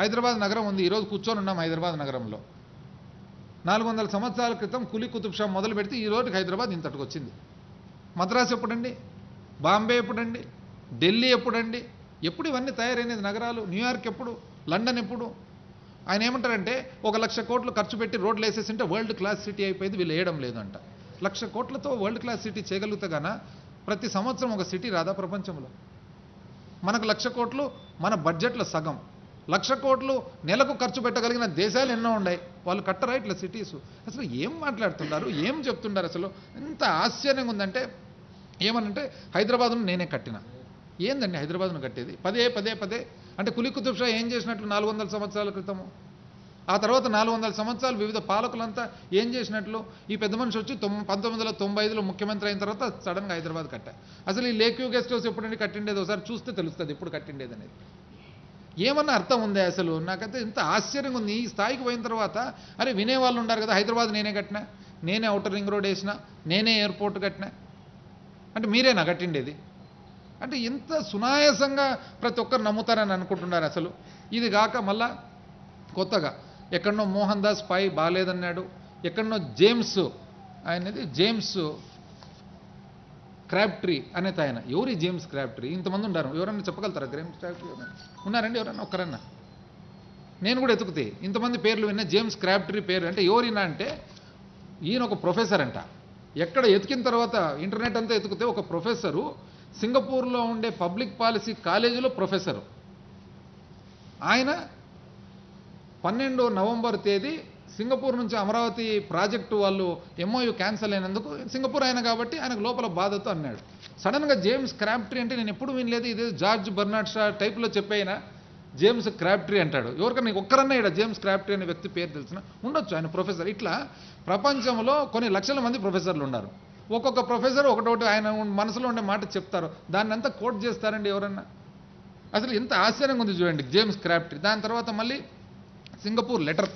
హైదరాబాద్ నగరం ఉంది. ఈరోజు కూర్చొని ఉన్నాం హైదరాబాద్ నగరంలో. 400 సంవత్సరాల క్రితం కులీ కుతుబ్ షా మొదలు పెడితే ఈ రోజుకి హైదరాబాద్ ఇంతటికి వచ్చింది. మద్రాసు ఎప్పుడండి? బాంబే ఎప్పుడండి? ఢిల్లీ ఎప్పుడండి? ఎప్పుడు ఇవన్నీ తయారైనది నగరాలు? న్యూయార్క్ ఎప్పుడు? లండన్ ఎప్పుడు? ఆయన ఏమంటారంటే 1,00,000 కోట్లు ఖర్చు పెట్టి రోడ్లు వేసేసింటే వరల్డ్ క్లాస్ సిటీ అయిపోయింది, వీళ్ళు వేయడం లేదంట. 1,00,000 కోట్లతో వరల్డ్ క్లాస్ సిటీ చేయగలుగుతా గానా ప్రతి సంవత్సరం ఒక సిటీ రాదా ప్రపంచంలో? మనకు 1,00,000 కోట్లు మన బడ్జెట్లో సగం. 1,00,000 కోట్లు నెలకు ఖర్చు పెట్టగలిగిన దేశాలు ఎన్నో ఉన్నాయి. వాళ్ళు కట్టరా ఇట్లా సిటీస్? అసలు ఏం మాట్లాడుతున్నారు, ఏం చెప్తున్నారు? అసలు ఎంత ఆశ్చర్యంగా ఉందంటే ఏమనంటే హైదరాబాద్ను నేనే కట్టిన. ఏందండి హైదరాబాద్ను కట్టేది? పదే పదే పదే అంటే కులీ కుతుబ్ షా ఏం చేసినట్లు 400 సంవత్సరాల క్రితము? ఆ తర్వాత 400 సంవత్సరాలు వివిధ పాలకులంతా ఏం చేసినట్లు? ఈ పెద్ద మనిషి వచ్చి 1995లో ముఖ్యమంత్రి అయిన తర్వాత సడన్గా హైదరాబాద్ కట్టా. అసలు ఈ లేక్ వ్యూ గెస్ట్ హౌస్ ఎప్పుడండి కట్టిండేది? ఒకసారి చూస్తే తెలుస్తుంది ఎప్పుడు కట్టిండేది అనేది. ఏమన్నా అర్థం ఉందే అసలు? నాకైతే ఇంత ఆశ్చర్యంగా ఉంది. ఈ స్థాయికి పోయిన తర్వాత అరే వినేవాళ్ళు ఉండారు కదా, హైదరాబాద్ నేనే కట్టినా, నేనే ఔటర్ రింగ్ రోడ్ వేసినా, నేనే ఎయిర్పోర్ట్ కట్టినా అంటే మీరేనా కట్టిండేది? అంటే ఎంత సునాయాసంగా ప్రతి ఒక్కరు నమ్ముతారని అనుకుంటున్నారు అసలు. ఇది కాక మళ్ళా కొత్తగా ఎక్కడనో మోహన్ దాస్ పై బాగాలేదన్నాడు, ఎక్కడనో జేమ్స్ క్రాబ్ట్రీ అనేది ఆయన. ఎవరి జేమ్స్ క్రాబ్ట్రీ? ఇంతమంది ఉన్నారు, ఎవరన్నా చెప్పగలుగుతారా? జేమ్స్ క్రాబ్ట్రీ ఉన్నారండి ఎవరన్నా? ఒక్కరన్నా? నేను కూడా ఎతుకుతే ఇంతమంది పేర్లు విన్నా. జేమ్స్ క్రాబ్ట్రీ పేరు అంటే ఎవరినా అంటే ఈయన ఒక ప్రొఫెసర్ అంట. ఎక్కడ ఎతికిన తర్వాత ఇంటర్నెట్ అంతా ఎతికితే ఒక ప్రొఫెసరు సింగపూర్లో ఉండే పబ్లిక్ పాలసీ కాలేజీలో ప్రొఫెసరు. ఆయన 12 నవంబర్ తేదీ సింగపూర్ నుంచి అమరావతి ప్రాజెక్టు వాళ్ళు ఎంఓయూ క్యాన్సిల్ అయినందుకు సింగపూర్ ఆయన కాబట్టి ఆయనకు లోపల బాధతో అన్నాడు. సడన్గా జేమ్స్ క్రాబ్ట్రీ అంటే నేను ఎప్పుడు వినలేదు, ఇదే జార్జ్ బెర్నార్డ్ షా టైప్లో చెప్పైనా జేమ్స్ క్రాబ్ట్రీ అంటాడు. ఎవరికన్నా ఒక్కరన్నా ఇక్కడ జేమ్స్ క్రాబ్ట్రీ అనే వ్యక్తి పేరు తెలిసిన ఉండొచ్చు, ఆయన ప్రొఫెసర్. ఇట్లా ప్రపంచంలో కొన్ని లక్షల మంది ప్రొఫెసర్లు ఉన్నారు. ఒక్కొక్క ప్రొఫెసర్ ఒకటొకటి ఆయన మనసులో ఉండే మాట చెప్తారు, దాన్ని అంతా కోట్ చేస్తారండి ఎవరన్నా? అసలు ఎంత ఆశ్చర్యంగా ఉంది చూడండి జేమ్స్ క్రాబ్ట్రీ. దాని తర్వాత మళ్ళీ సింగపూర్ లెటర్.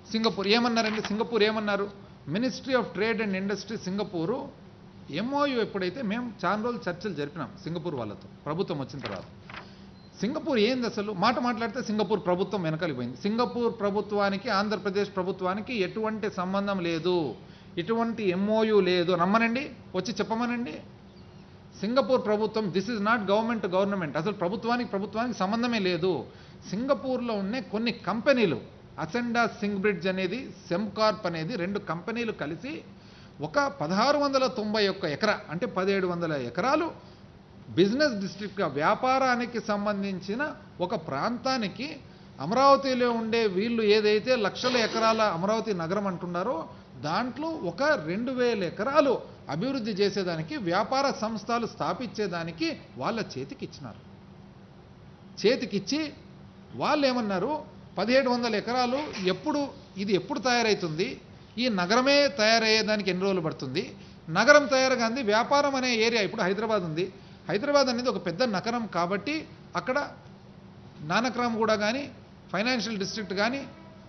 సింగపూర్ ఏమన్నారండి? సింగపూర్ ఏమన్నారు? Ministry of trade and industry Singapore MoU ఎప్పుడైతే మేము చాలా రోజులు చర్చలు జరిపినాం సింగపూర్ వాళ్ళతో ప్రభుత్వం వచ్చిన తర్వాత. సింగపూర్ ఏంది అసలు? మాట్లాడితే సింగపూర్ ప్రభుత్వం వెనకాలిపోయింది. సింగపూర్ ప్రభుత్వానికి ఆంధ్రప్రదేశ్ ప్రభుత్వానికి ఎటువంటి సంబంధం లేదు, ఎటువంటి ఎంఓయూ లేదు. నమ్మనండి, వచ్చి చెప్పమనండి. సింగపూర్ ప్రభుత్వం దిస్ ఈజ్ నాట్ గవర్నమెంట్. అసలు ప్రభుత్వానికి సంబంధమే లేదు. సింగపూర్లో ఉండే కొన్ని కంపెనీలు అసెండా సింగ్ బ్రిడ్జ్ అనేది, సెమ్కార్ప్ అనేది 2 కంపెనీలు కలిసి ఒక 1691 ఎకరా అంటే 1700 ఎకరాలు బిజినెస్ డిస్ట్రిక్ట్గా వ్యాపారానికి సంబంధించిన ఒక ప్రాంతానికి అమరావతిలో ఉండే వీళ్ళు ఏదైతే లక్షల ఎకరాల అమరావతి నగరం అంటున్నారో దాంట్లో ఒక 2000 ఎకరాలు అభివృద్ధి చేసేదానికి వ్యాపార సంస్థలు స్థాపించేదానికి వాళ్ళ చేతికిచ్చినారు. చేతికిచ్చి వాళ్ళు ఏమన్నారు, 1700 ఎకరాలు ఇది ఎప్పుడు తయారవుతుంది, ఈ నగరమే తయారయ్యేదానికి ఎన్ని రోజులు పడుతుంది, నగరం తయారుగాంది వ్యాపారం అనే ఏరియా. ఇప్పుడు హైదరాబాద్ ఉంది, హైదరాబాద్ అనేది ఒక పెద్ద నగరం కాబట్టి అక్కడ నానక్రామ్ కూడా కానీ, ఫైనాన్షియల్ డిస్ట్రిక్ట్ కానీ,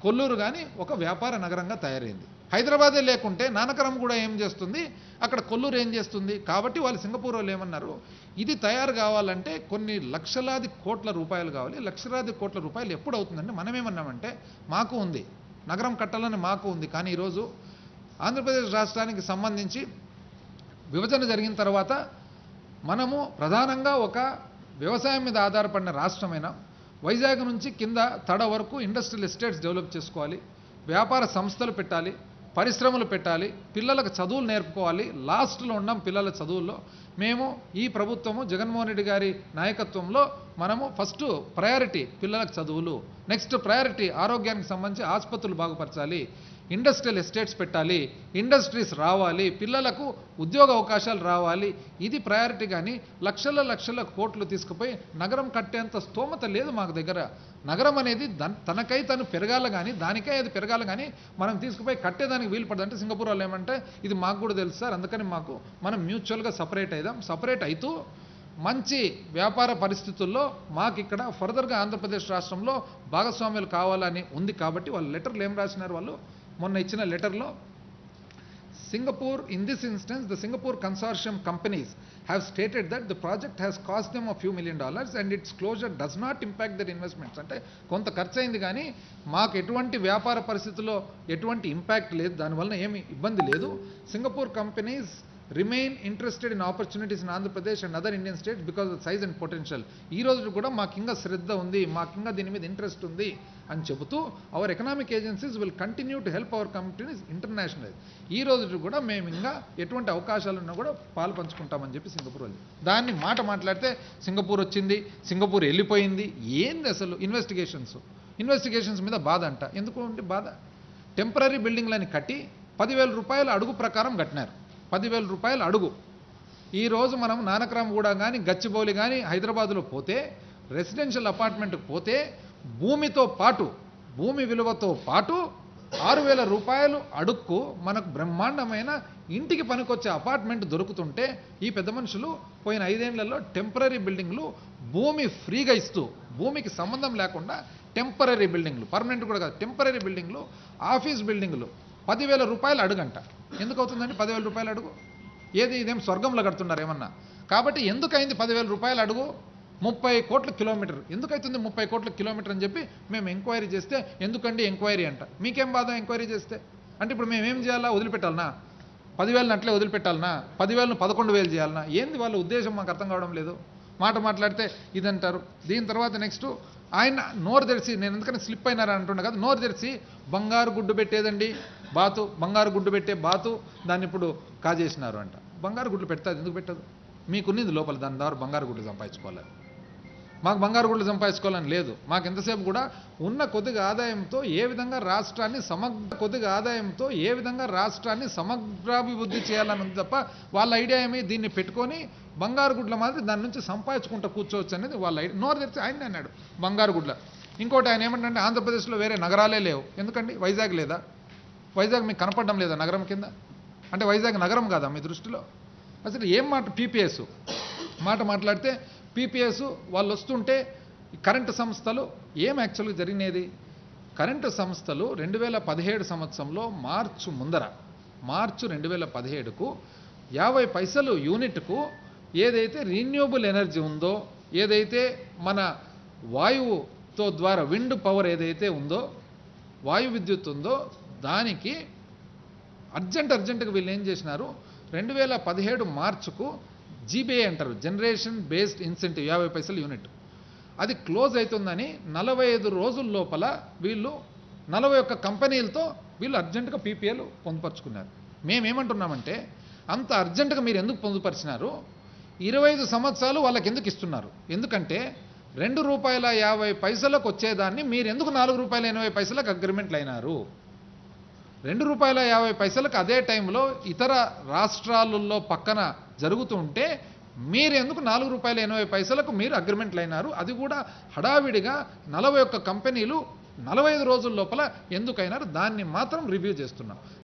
కొల్లూరు కానీ ఒక వ్యాపార నగరంగా తయారైంది. హైదరాబాదే లేకుంటే నానక్రామ్ కూడా ఏం చేస్తుంది, అక్కడ కొల్లూరు ఏం చేస్తుంది? కాబట్టి వాళ్ళు సింగపూర్ వాళ్ళు ఏమన్నారు, ఇది తయారు కావాలంటే కొన్ని లక్షలాది కోట్ల రూపాయలు కావాలి. లక్షలాది కోట్ల రూపాయలు ఎప్పుడు అవుతుందంటే మనం ఏమన్నామంటే మాకు ఉంది, నగరం కట్టాలని మాకు ఉంది. కానీ ఈరోజు ఆంధ్రప్రదేశ్ రాష్ట్రానికి సంబంధించి విభజన జరిగిన తర్వాత మనము ప్రధానంగా ఒక వ్యవసాయం మీద ఆధారపడిన రాష్ట్రమైన వైజాగ్ నుంచి కింద తడ వరకు ఇండస్ట్రియల్ ఎస్టేట్స్ డెవలప్ చేసుకోవాలి, వ్యాపార సంస్థలు పెట్టాలి, పరిశ్రమలు పెట్టాలి, పిల్లలకు చదువులు నేర్పుకోవాలి. లాస్ట్లో ఉన్నాం పిల్లల చదువుల్లో. మేము ఈ ప్రభుత్వము జగన్మోహన్ రెడ్డి గారి నాయకత్వంలో మనము ఫస్ట్ ప్రయారిటీ పిల్లలకు చదువులు, నెక్స్ట్ ప్రయారిటీ ఆరోగ్యానికి సంబంధించి ఆసుపత్రులు బాగుపరచాలి, ఇండస్ట్రియల్ ఎస్టేట్స్ పెట్టాలి, ఇండస్ట్రీస్ రావాలి, పిల్లలకు ఉద్యోగ అవకాశాలు రావాలి. ఇది ప్రయారిటీ. కానీ లక్షల కోట్లు తీసుకుపోయి నగరం కట్టేంత స్తోమత లేదు మాకు దగ్గర. నగరం అనేది తనకై తను పెరగాల కానీ, దానికై అది పెరగాల కానీ మనం తీసుకుపోయి కట్టేదానికి వీలు పడదు. అంటే సింగపూర్ వాళ్ళు ఏమంటే ఇది మాకు కూడా తెలుసు సార్, అందుకని మనం మ్యూచువల్గా సపరేట్ అయిదాం, సపరేట్ అవుతూ మంచి వ్యాపార పరిస్థితుల్లో మాకు ఇక్కడ ఫర్దర్గా ఆంధ్రప్రదేశ్ రాష్ట్రంలో భాగస్వామ్యాలు కావాలని ఉంది. కాబట్టి వాళ్ళు లెటర్లు ఏం రాసినారు, వాళ్ళు మొన్న ఇచ్చిన లెటర్లో Singapore, in this instance, the Singapore consortium companies have stated that the project has cost them a few $1 million and its closure does not impact their investments. అంటే కొంత ఖర్చు అయింది కానీ మాకు ఎటువంటి వ్యాపార పరిస్థితుల్లో ఎటువంటి ఇంపాక్ట్ లేదు, దానివల్ల ఏమి ఇబ్బంది లేదు. Singapore companies remain interested in opportunities in Andhra Pradesh and other Indian states because of the size and potential. ఈ రోజు కూడా మాకు ఇంకా శ్రద్ధ ఉంది, మాకు ఇంకా దీని మీద ఇంట్రెస్ట్ ఉంది అని చెబుతూ hour economic agencies will continue to help our companies international. ఈ రోజు కూడా మేము ఇంకా ఎటువంటి అవకాశాలు ఉన్నా కూడా పాలు పంచుకుంటామని చెప్పి సింగపూర్ వాళ్ళు దాన్ని మాట్లాడితే సింగపూర్ వచ్చింది, సింగపూర్ వెళ్ళిపోయింది. ఏంది అసలు ఇన్వెస్టిగేషన్స్ మీద బాధ అంట. ఎందుకు ఉంటే బాధ? టెంపరీ బిల్డింగ్లని కట్టి 10,000 రూపాయల అడుగు ప్రకారం కట్టినారు. 10,000 రూపాయల అడుగు. ఈరోజు మనం నానక్రామ్గూడ కానీ గచ్చిబౌలి కానీ హైదరాబాదులో పోతే రెసిడెన్షియల్ అపార్ట్మెంట్కి పోతే భూమి విలువతో పాటు 6,000 రూపాయలు అడుక్కు మనకు బ్రహ్మాండమైన ఇంటికి పనికొచ్చే అపార్ట్మెంట్ దొరుకుతుంటే ఈ పెద్ద మనుషులు పోయిన 5 ఏళ్లలో టెంపరీ బిల్డింగ్లు భూమి ఫ్రీగా ఇస్తూ భూమికి సంబంధం లేకుండా టెంపరీ బిల్డింగ్లు, పర్మనెంట్ కూడా కాదు, టెంపరీ బిల్డింగ్లు, ఆఫీస్ బిల్డింగ్లు 10,000 రూపాయలు అడుగంట. ఎందుకు అవుతుందండి 10,000 రూపాయలు అడుగు? ఇదేం స్వర్గంలో కడుతున్నారు ఏమన్నా? కాబట్టి ఎందుకైంది 10,000 రూపాయలు అడుగు? 30 కోట్ల కిలోమీటర్. ఎందుకైతుంది 30 కోట్ల కిలోమీటర్ అని చెప్పి మేము ఎంక్వైరీ చేస్తే, ఎందుకండి ఎంక్వైరీ అంట? మీకేం బాధ ఎంక్వైరీ చేస్తే? అంటే ఇప్పుడు మేమేం చేయాలా? వదిలిపెట్టాలనా? 10,000 అట్లే వదిలిపెట్టాలనా? 10,000 11,000 చేయాలనా? ఏంది వాళ్ళ ఉద్దేశం మాకు అర్థం కావడం లేదు. మాట్లాడితే ఇదంటారు. దీని తర్వాత నెక్స్ట్ ఆయన నోరు తెరిచి, నేను ఎందుకని స్లిప్ అయినారా అంటున్నా కదా, నోరు తెరిచి బంగారు గుడ్డు పెట్టేదండి బాతు, బంగారు గుడ్డు పెట్టే బాతు దాన్ని ఇప్పుడు కాజేసినారు అంట. బంగారు గుడ్లు పెడతాది, ఎందుకు పెట్టదు? మీకున్నది లోపల దాని ద్వారా బంగారు గుడ్లు సంపాదించుకోవాలి. మాకు బంగారు గుడ్లు సంపాదించుకోవాలని లేదు. మాకు ఎంతసేపు కూడా ఉన్న కొద్దిగా ఆదాయంతో ఏ విధంగా రాష్ట్రాన్ని సమగ్రాభివృద్ధి చేయాలని ఉంది తప్ప వాళ్ళ ఐడియా ఏమి దీన్ని పెట్టుకొని బంగారు గుడ్ల మాదిరి దాని నుంచి సంపాదించుకుంటూ కూర్చోవచ్చు అనేది వాళ్ళ ఐడియా. నోరు తెరిచి ఆయన అన్నాడు బంగారు గుడ్ల. ఇంకోటి ఆయన ఏమంటే ఆంధ్రప్రదేశ్లో వేరే నగరాలే లేవు. ఎందుకండి? వైజాగ్ లేదా? వైజాగ్ మీకు కనపడడం లేదా నగరం కింద? అంటే వైజాగ్ నగరం కాదా మీ దృష్టిలో? అసలు ఏం పీపీఎస్ మాట్లాడితే పీపీఎస్ వాళ్ళు వస్తుంటే కరెంటు సంస్థలు ఏం యాక్చువల్గా జరిగినది? కరెంటు సంస్థలు 2017 సంవత్సరంలో మార్చి 2017కు 50 పైసలు యూనిట్కు ఏదైతే రీన్యూబుల్ ఎనర్జీ ఉందో, ఏదైతే మన వాయువుతో ద్వారా విండ్ పవర్ ఏదైతే ఉందో, వాయు విద్యుత్ ఉందో, దానికి అర్జెంటుగా వీళ్ళు ఏం చేసినారు, 2017 మార్చుకు జీబీఏ అంటారు, జనరేషన్ బేస్డ్ ఇన్సెంటివ్ 50 పైసలు యూనిట్, అది క్లోజ్ అవుతుందని 45 రోజుల లోపల వీళ్ళు 41 కంపెనీలతో వీళ్ళు అర్జెంటుగా పీపీఏలు పొందుపరుచుకున్నారు. మేమేమంటున్నామంటే అంత అర్జెంటుగా మీరు ఎందుకు పొందుపరిచినారు? 25 సంవత్సరాలు వాళ్ళకి ఎందుకు ఇస్తున్నారు? ఎందుకంటే ₹2.50 వచ్చేదాన్ని మీరు ఎందుకు ₹4.80 అగ్రిమెంట్లు అయినారు? ₹2.50 అదే టైంలో ఇతర రాష్ట్రాలలో పక్కన జరుగుతుంటే మీరు ఎందుకు ₹4.80 మీరు అగ్రిమెంట్లు అయినారు? అది కూడా హడావిడిగా 41 కంపెనీలు 45 రోజుల లోపల ఎందుకైనారు? దాన్ని మాత్రం రివ్యూ చేస్తున్నాం.